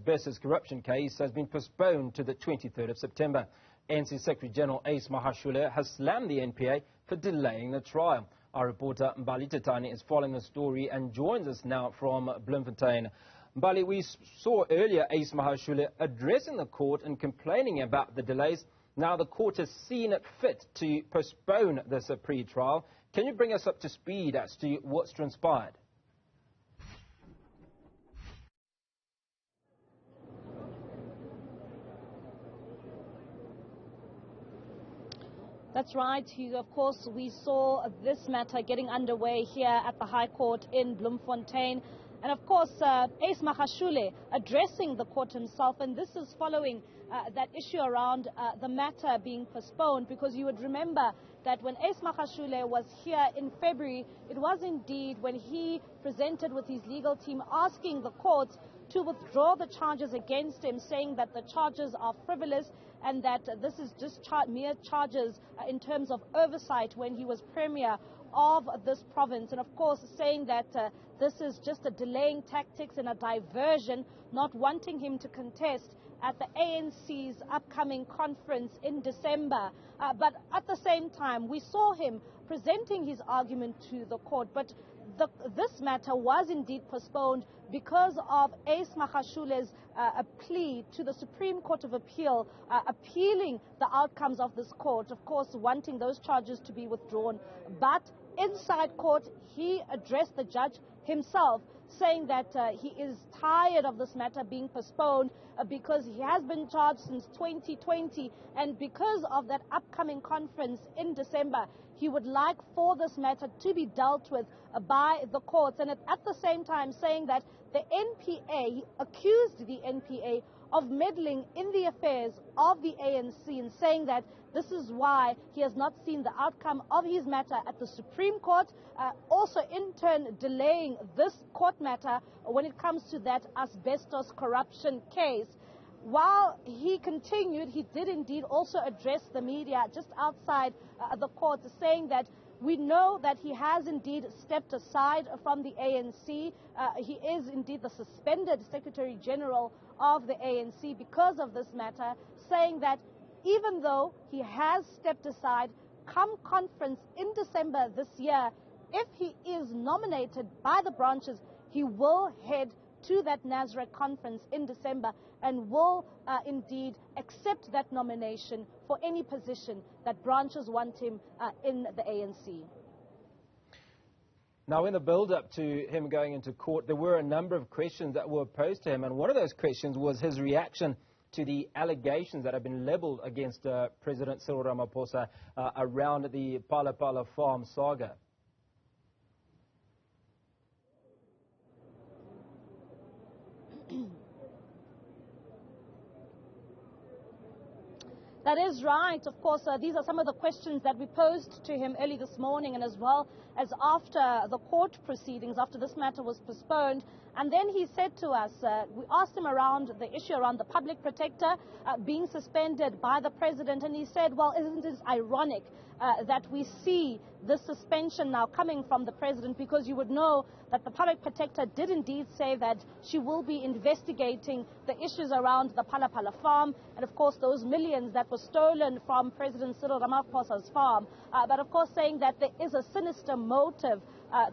asbestos corruption case has been postponed to the 23rd of September. ANC Secretary-General Ace Magashule has slammed the NPA for delaying the trial. Our reporter Mbali Thethani is following the story and joins us now from Bloemfontein. Mbali, we saw earlier Ace Magashule addressing the court and complaining about the delays. Now the court has seen it fit to postpone this pre-trial. Can you bring us up to speed as to what's transpired? That's right, Hugh. Of course, we saw this matter getting underway here at the High Court in Bloemfontein. And of course, Ace Magashule addressing the court himself. And this is following that issue around the matter being postponed, because you would remember that when Ace Magashule was here in February, it was indeed when he presented with his legal team asking the courts to withdraw the charges against him, saying that the charges are frivolous and that this is just mere charges in terms of oversight when he was premier of this province. And of course, saying that this is just a delaying tactics and a diversion, not wanting him to contest at the ANC's upcoming conference in December. But at the same time, we saw him presenting his argument to the court. But this matter was indeed postponed because of Ace Magashule's plea to the Supreme Court of Appeal, appealing the outcomes of this court, of course, wanting those charges to be withdrawn. But inside court, he addressed the judge himself, saying that he is tired of this matter being postponed because he has been charged since 2020, and because of that upcoming conference in December, he would like for this matter to be dealt with by the courts. And at the same time saying that the NPA, he accused the NPA of meddling in the affairs of the ANC, and saying that this is why he has not seen the outcome of his matter at the Supreme Court, also in turn delaying this court matter when it comes to that asbestos corruption case. While he continued, he did indeed also address the media just outside the court, saying that we know that he has indeed stepped aside from the ANC. He is indeed the suspended Secretary-General of the ANC because of this matter, saying that even though he has stepped aside, come conference in December this year, if he is nominated by the branches, he will head to that Nazareth conference in December and will indeed accept that nomination for any position that branches want him in the ANC. Now, in the build-up to him going into court, there were a number of questions that were posed to him, and one of those questions was his reaction to the allegations that have been labelled against President Cyril Ramaphosa around the Phala Phala farm saga. That is right. Of course, these are some of the questions that we posed to him early this morning, and as well as after the court proceedings, after this matter was postponed. And then he said to us, we asked him around the issue around the public protector being suspended by the president, and he said, well, isn't it ironic that we see this suspension now coming from the president, because you would know that the public protector did indeed say that she will be investigating the issues around the Phala Phala farm and, of course, those millions that were stolen from President Cyril Ramaphosa's farm. But, of course, saying that there is a sinister motive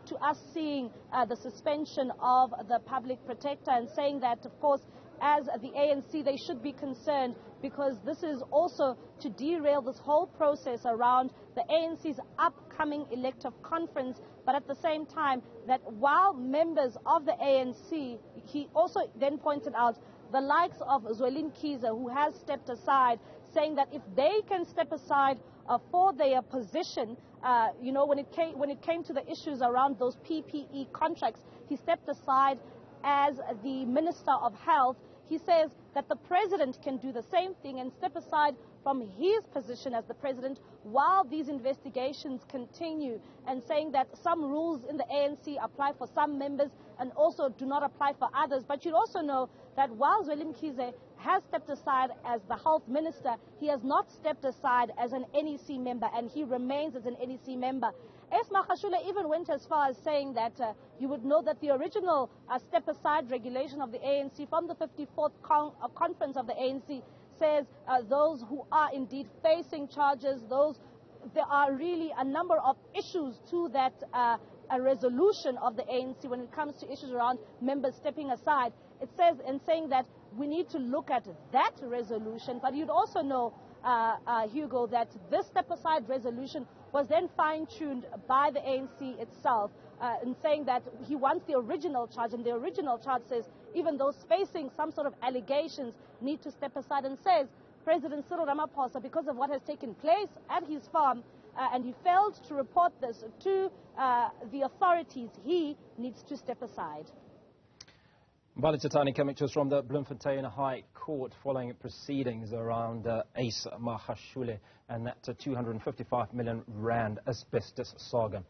to us seeing the suspension of the public protector, and saying that, of course, as the ANC, they should be concerned, because this is also to derail this whole process around the ANC's upcoming elective conference. But at the same time, that while members of the ANC, he also then pointed out the likes of Zwelin Kiza, who has stepped aside, saying that if they can step aside for their position, you know, when it came to the issues around those PPE contracts, he stepped aside as the Minister of Health. He says that the president can do the same thing and step aside from his position as the president while these investigations continue, and saying that some rules in the ANC apply for some members and also do not apply for others. But you also know that while Zweli Mkhize has stepped aside as the health minister, he has not stepped aside as an NEC member, and he remains as an NEC member. Ace Magashule even went as far as saying that you would know that the original step-aside regulation of the ANC from the 54th conference of the ANC says those who are indeed facing charges, there are really a number of issues to that a resolution of the ANC when it comes to issues around members stepping aside. It says in saying that we need to look at that resolution, but you'd also know, Hugo, that this step-aside resolution was then fine-tuned by the ANC itself in saying that he wants the original charge, and the original charge says even those facing some sort of allegations need to step aside, and says President Cyril Ramaphosa, because of what has taken place at his farm, and he failed to report this to the authorities, he needs to step aside. Mbali Thethani coming to us from the Bloemfontein High Court following proceedings around Ace Magashule and that 255 million rand asbestos saga.